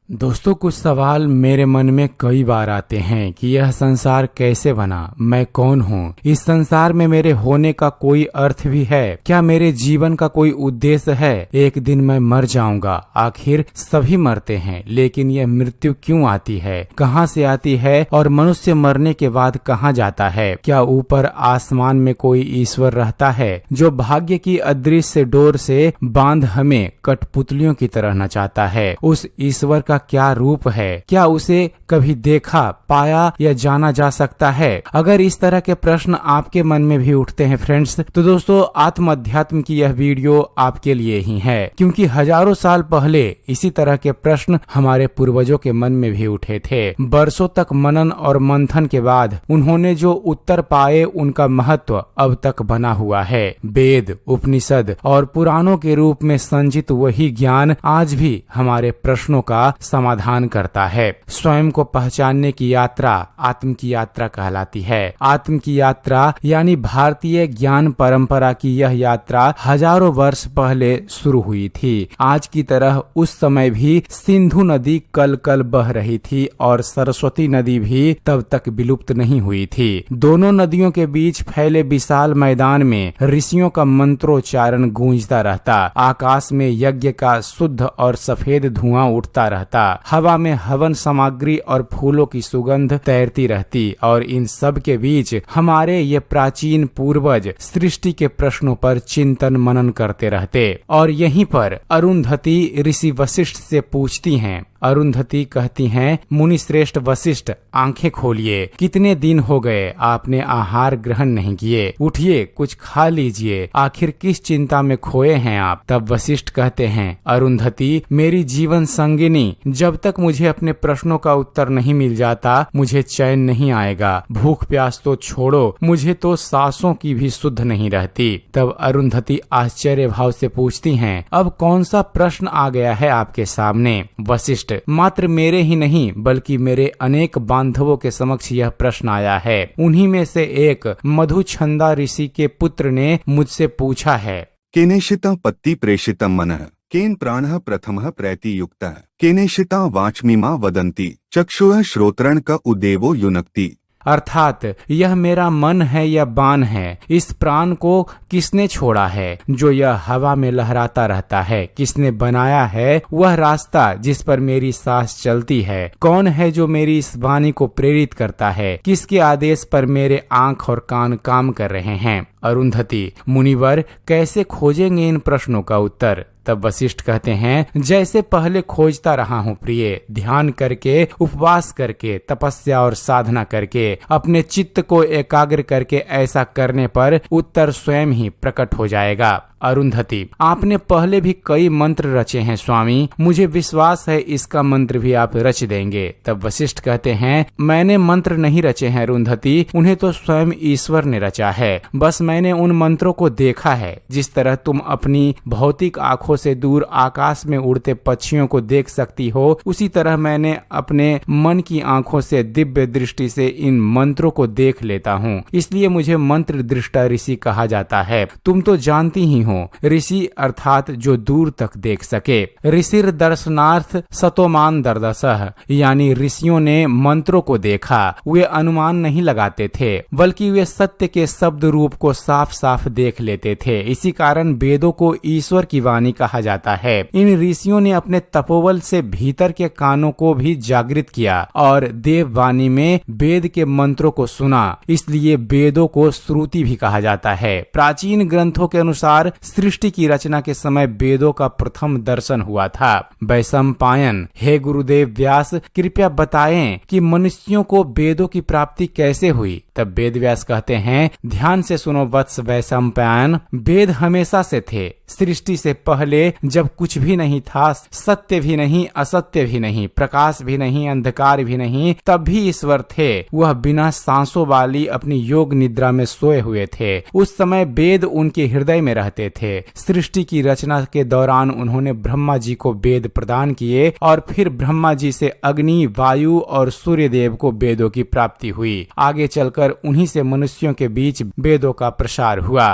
दोस्तों, कुछ सवाल मेरे मन में कई बार आते हैं कि यह संसार कैसे बना, मैं कौन हूँ, इस संसार में मेरे होने का कोई अर्थ भी है, क्या मेरे जीवन का कोई उद्देश्य है, एक दिन मैं मर जाऊंगा, आखिर सभी मरते हैं, लेकिन यह मृत्यु क्यों आती है, कहाँ से आती है और मनुष्य मरने के बाद कहाँ जाता है, क्या ऊपर आसमान में कोई ईश्वर रहता है जो भाग्य की अदृश्य डोर से बांध हमें कठपुतलियों की तरह नचाता है। उस ईश्वर का क्या रूप है, क्या उसे कभी देखा, पाया या जाना जा सकता है? अगर इस तरह के प्रश्न आपके मन में भी उठते हैं फ्रेंड्स, तो दोस्तों आत्म अध्यात्म की यह वीडियो आपके लिए ही है, क्योंकि हजारों साल पहले इसी तरह के प्रश्न हमारे पूर्वजों के मन में भी उठे थे। बरसों तक मनन और मंथन के बाद उन्होंने जो उत्तर पाए उनका महत्व अब तक बना हुआ है। वेद, उपनिषद और पुराणों के रूप में संचित वही ज्ञान आज भी हमारे प्रश्नों का समाधान करता है। स्वयं को पहचानने की यात्रा आत्म की यात्रा कहलाती है। आत्म की यात्रा यानी भारतीय ज्ञान परंपरा की यह यात्रा हजारों वर्ष पहले शुरू हुई थी। आज की तरह उस समय भी सिंधु नदी कल कल बह रही थी और सरस्वती नदी भी तब तक विलुप्त नहीं हुई थी। दोनों नदियों के बीच फैले विशाल मैदान में ऋषियों का मंत्रोच्चारण गूंजता रहता। आकाश में यज्ञ का शुद्ध और सफेद धुआं उठता रहता। हवा में हवन सामग्री और फूलों की सुगंध तैरती रहती और इन सब के बीच हमारे ये प्राचीन पूर्वज सृष्टि के प्रश्नों पर चिंतन मनन करते रहते। और यहीं पर अरुंधति ऋषि वशिष्ठ से पूछती हैं। अरुंधति कहती हैं, मुनि श्रेष्ठ वशिष्ठ, आंखें खोलिए, कितने दिन हो गए आपने आहार ग्रहण नहीं किए, उठिए कुछ खा लीजिए, आखिर किस चिंता में खोए हैं आप? तब वशिष्ठ कहते हैं, अरुंधति मेरी जीवन संगिनी, जब तक मुझे अपने प्रश्नों का उत्तर नहीं मिल जाता मुझे चैन नहीं आएगा। भूख प्यास तो छोड़ो, मुझे तो सांसों की भी शुद्ध नहीं रहती। तब अरुंधति आश्चर्य भाव से पूछती हैं, अब कौन सा प्रश्न आ गया है आपके सामने? वशिष्ठ, मात्र मेरे ही नहीं बल्कि मेरे अनेक बांधवों के समक्ष यह प्रश्न आया है। उन्हीं में से एक मधुछंदा ऋषि के पुत्र ने मुझसे पूछा है, केनेशिता पत्ति प्रेषितम मनः केन प्राणः प्रथमः प्रैति युक्तः केनेशिता वाचमिमा वदन्ति चक्षुः श्रोत्रण का उदेवो युनक्ति। अर्थात यह मेरा मन है या बाण है, इस प्राण को किसने छोड़ा है जो यह हवा में लहराता रहता है? किसने बनाया है वह रास्ता जिस पर मेरी सांस चलती है? कौन है जो मेरी इस वाणी को प्रेरित करता है? किसके आदेश पर मेरे आंख और कान काम कर रहे हैं? अरुंधति, मुनिवर कैसे खोजेंगे इन प्रश्नों का उत्तर? तब वशिष्ठ कहते हैं, जैसे पहले खोजता रहा हूँ प्रिय, ध्यान करके, उपवास करके, तपस्या और साधना करके, अपने चित्त को एकाग्र करके ऐसा करने पर उत्तर स्वयं ही प्रकट हो जाएगा। अरुंधति, आपने पहले भी कई मंत्र रचे हैं स्वामी, मुझे विश्वास है इसका मंत्र भी आप रच देंगे। तब वशिष्ठ कहते हैं, मैंने मंत्र नहीं रचे हैं अरुंधति, उन्हें तो स्वयं ईश्वर ने रचा है। बस मैंने उन मंत्रों को देखा है। जिस तरह तुम अपनी भौतिक आंखों से दूर आकाश में उड़ते पक्षियों को देख सकती हो, उसी तरह मैंने अपने मन की आंखों से दिव्य दृष्टि से इन मंत्रों को देख लेता हूँ, इसलिए मुझे मंत्र दृष्टा ऋषि कहा जाता है। तुम तो जानती ही हो, ऋषि अर्थात जो दूर तक देख सके। ऋषिर दर्शनार्थ सतोमान दर्दसः, यानी ऋषियों ने मंत्रों को देखा, वे अनुमान नहीं लगाते थे बल्कि वे सत्य के शब्द रूप को साफ साफ देख लेते थे। इसी कारण वेदों को ईश्वर की वाणी कहा जाता है। इन ऋषियों ने अपने तपोबल से भीतर के कानों को भी जागृत किया और देव वाणी में वेद के मंत्रों को सुना, इसलिए वेदों को श्रुति भी कहा जाता है। प्राचीन ग्रंथों के अनुसार सृष्टि की रचना के समय वेदों का प्रथम दर्शन हुआ था। वैशंपायन, हे गुरुदेव व्यास, कृपया बताएं कि मनुष्यों को वेदों की प्राप्ति कैसे हुई? तब वेद व्यास कहते हैं, ध्यान से सुनो वत्स वैशंपायन, वेद हमेशा से थे। सृष्टि से पहले जब कुछ भी नहीं था, सत्य भी नहीं, असत्य भी नहीं, प्रकाश भी नहीं, अंधकार भी नहीं, तब भी ईश्वर थे। वह बिना सांसों वाली अपनी योग निद्रा में सोए हुए थे। उस समय वेद उनके हृदय में रहते थे। सृष्टि की रचना के दौरान उन्होंने ब्रह्मा जी को वेद प्रदान किए और फिर ब्रह्मा जी से अग्नि, वायु और सूर्य देव को वेदों की प्राप्ति हुई। आगे चलकर उन्हीं से मनुष्यों के बीच वेदों का प्रसार हुआ।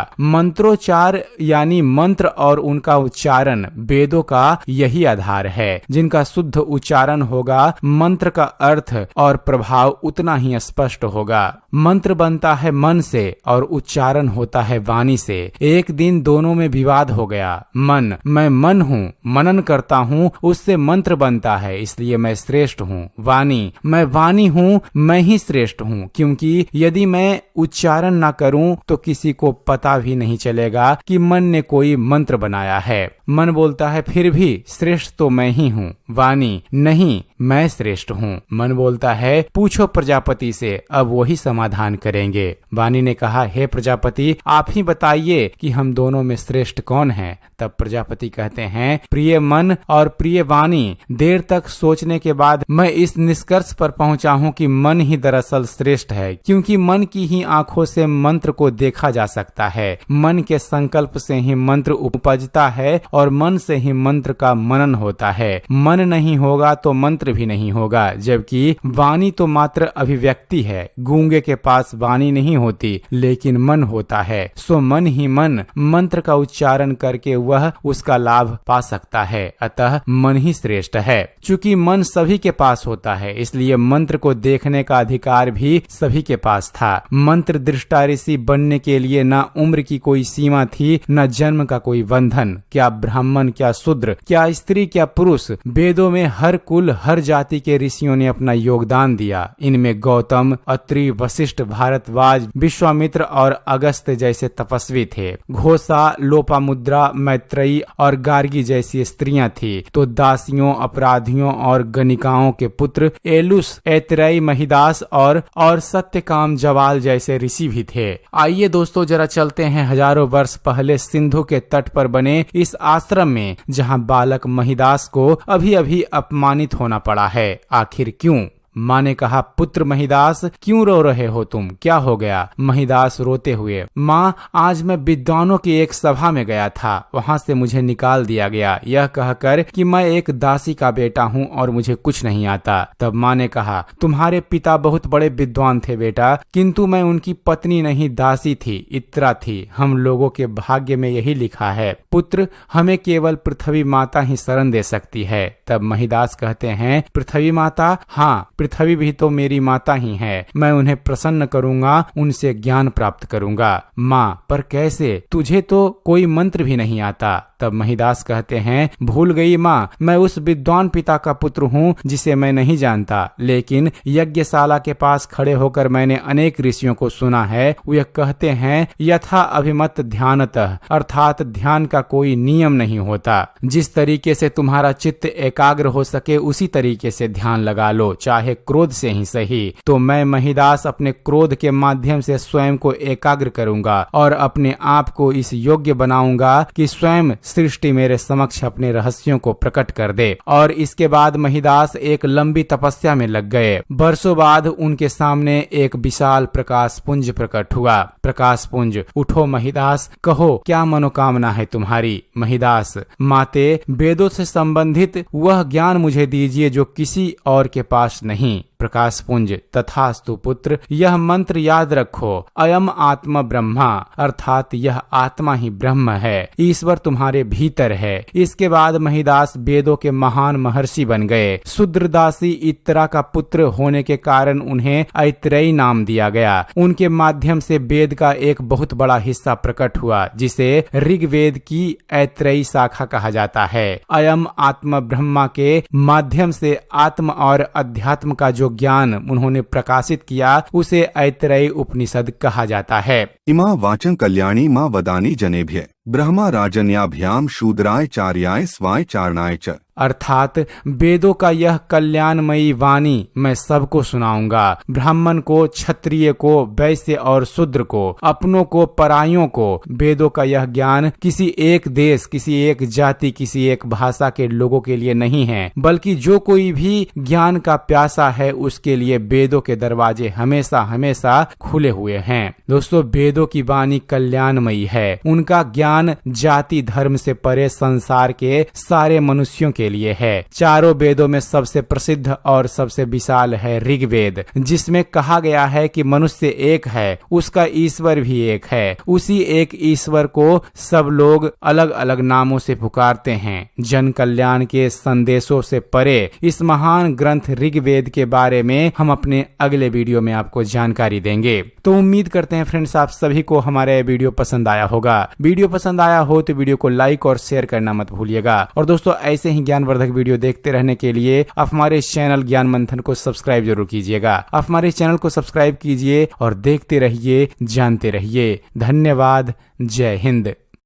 मंत्रोच्चार यानी मंत्र और उनका उच्चारण वेदों का यही आधार है। जिनका शुद्ध उच्चारण होगा मंत्र का अर्थ और प्रभाव उतना ही स्पष्ट होगा। मंत्र बनता है मन से और उच्चारण होता है वाणी से। एक दिन दोनों में विवाद हो गया। मैं मन हूँ, मनन करता हूँ, उससे मंत्र बनता है, इसलिए मैं श्रेष्ठ हूँ। वाणी, मैं वाणी हूँ, मैं ही श्रेष्ठ हूँ, क्योंकि यदि मैं उच्चारण ना करूँ तो किसी को पता भी नहीं चलेगा कि मन ने कोई मंत्र बनाया है। मन बोलता है फिर भी श्रेष्ठ तो मैं ही हूँ। वाणी, नहीं, मैं श्रेष्ठ हूँ। मन बोलता है पूछो प्रजापति से, अब वही समाधान करेंगे। वाणी ने कहा, हे प्रजापति, आप ही बताइए कि हम दोनों में श्रेष्ठ कौन है। तब प्रजापति कहते हैं, प्रिय मन और प्रिय वाणी, देर तक सोचने के बाद मैं इस निष्कर्ष पर पहुंचा हूं कि मन ही दरअसल श्रेष्ठ है, क्योंकि मन की ही आंखों से मंत्र को देखा जा सकता है। मन के संकल्प से ही मंत्र उपजता है और मन से ही मंत्र का मनन होता है। मन नहीं होगा तो मंत्र भी नहीं होगा, जबकि वाणी तो मात्र अभिव्यक्ति है। गूंगे के पास वाणी नहीं होती, लेकिन मन होता है। सो मन ही मन मंत्र का उच्चारण करके वह उसका लाभ पा सकता है। अतः मन ही श्रेष्ठ है। चूंकि मन सभी के पास होता है, इसलिए मंत्र को देखने का अधिकार भी सभी के पास था। मंत्र दृष्टा ऋषि बनने के लिए न उम्र की कोई सीमा थी, न जन्म का कोई बंधन। क्या ब्राह्मण, क्या शूद्र, क्या स्त्री, क्या पुरुष, वेदों में हर कुल हर जाति के ऋषियों ने अपना योगदान दिया। इनमें गौतम, अत्रि, वशिष्ठ, भारद्वाज, विश्वामित्र और अगस्त्य जैसे तपस्वी थे। घोषा, लोपामुद्रा, मैत्रेयी और गार्गी जैसी स्त्रियां थी। तो दासियों, अपराधियों और गणिकाओं के पुत्र एलुस, ऐतरेय, महिदास और सत्यकाम जवाल जैसे ऋषि भी थे। आइए दोस्तों जरा चलते हैं हजारों वर्ष पहले सिंधु के तट पर बने इस आश्रम में, जहां बालक महिदास को अभी अभी अपमानित होना पड़ा है। आखिर क्यों? माँ ने कहा, पुत्र महिदास, क्यों रो रहे हो तुम? क्या हो गया? महिदास रोते हुए, माँ, आज मैं विद्वानों की एक सभा में गया था, वहाँ से मुझे निकाल दिया गया, यह कहकर कि मैं एक दासी का बेटा हूँ और मुझे कुछ नहीं आता। तब माँ ने कहा, तुम्हारे पिता बहुत बड़े विद्वान थे बेटा, किंतु मैं उनकी पत्नी नहीं, दासी थी, इत्रा थी। हम लोगों के भाग्य में यही लिखा है। पुत्र, हमें केवल पृथ्वी माता ही शरण दे सकती है। तब महिदास कहते हैं, पृथ्वी माता? हाँ, पृथ्वी भी तो मेरी माता ही है। मैं उन्हें प्रसन्न करूंगा, उनसे ज्ञान प्राप्त करूंगा। माँ, पर कैसे? तुझे तो कोई मंत्र भी नहीं आता। तब महिदास कहते हैं, भूल गई माँ, मैं उस विद्वान पिता का पुत्र हूँ जिसे मैं नहीं जानता, लेकिन यज्ञशाला के पास खड़े होकर मैंने अनेक ऋषियों को सुना है। वे कहते हैं, यथा अभिमत ध्यानतः, अर्थात ध्यान का कोई नियम नहीं होता। जिस तरीके से तुम्हारा चित्त एकाग्र हो सके उसी तरीके से ध्यान लगा लो, चाहे क्रोध से ही सही। तो मैं महिदास अपने क्रोध के माध्यम से स्वयं को एकाग्र करूंगा और अपने आप को इस योग्य बनाऊंगा कि स्वयं सृष्टि मेरे समक्ष अपने रहस्यों को प्रकट कर दे। और इसके बाद महिदास एक लंबी तपस्या में लग गए। वर्षों बाद उनके सामने एक विशाल प्रकाश पुंज प्रकट हुआ। प्रकाश पुंज, उठो महिदास, कहो क्या मनोकामना है तुम्हारी? महिदास, माते, वेदों से संबंधित वह ज्ञान मुझे दीजिए जो किसी और के पास नहीं। प्रकाश पुंज, तथास्तु पुत्र, यह मंत्र याद रखो, अयम आत्मा ब्रह्मा, अर्थात यह आत्मा ही ब्रह्म है, ईश्वर तुम्हारे भीतर है। इसके बाद महिदास वेदों के महान महर्षि बन गए। शूद्रदासी इत्रा का पुत्र होने के कारण उन्हें ऐतरेय नाम दिया गया। उनके माध्यम से वेद का एक बहुत बड़ा हिस्सा प्रकट हुआ, जिसे ऋग्वेद की ऐतरेय शाखा कहा जाता है। अयम आत्मा ब्रह्मा के माध्यम से आत्म और अध्यात्म का जो ज्ञान उन्होंने प्रकाशित किया उसे ऐतरेय उपनिषद कहा जाता है। इमा वाचं कल्याणी मां वदानी जनेभ्य ब्रह्मा राजन्याभ्याम शूद्राय चार्याय स्वाय चारणाय च, अर्थात वेदों का यह कल्याणमयी वाणी मैं सबको सुनाऊंगा, ब्राह्मण को, क्षत्रिय को, वैश्य और शूद्र को, अपनों को, परायों को। वेदों का यह ज्ञान किसी एक देश, किसी एक जाति, किसी एक भाषा के लोगों के लिए नहीं है, बल्कि जो कोई भी ज्ञान का प्यासा है उसके लिए वेदों के दरवाजे हमेशा हमेशा खुले हुए हैं। दोस्तों, वेदों की वाणी कल्याणमयी है। उनका ज्ञान ज्ञान जाति धर्म से परे संसार के सारे मनुष्यों के लिए है। चारों वेदों में सबसे प्रसिद्ध और सबसे विशाल है ऋग्वेद, जिसमें कहा गया है कि मनुष्य एक है, उसका ईश्वर भी एक है। उसी एक ईश्वर को सब लोग अलग अलग नामों से पुकारते हैं। जन कल्याण के संदेशों से परे इस महान ग्रंथ ऋग्वेद के बारे में हम अपने अगले वीडियो में आपको जानकारी देंगे। तो उम्मीद करते हैं फ्रेंड्स आप सभी को हमारा यह वीडियो पसंद आया होगा। वीडियो पसंद आया हो तो वीडियो को लाइक और शेयर करना मत भूलिएगा। और दोस्तों ऐसे ही ज्ञानवर्धक वीडियो देखते रहने के लिए आप हमारे चैनल ज्ञान मंथन को सब्सक्राइब जरूर कीजिएगा। आप हमारे चैनल को सब्सक्राइब कीजिए और देखते रहिए, जानते रहिए। धन्यवाद। जय हिंद।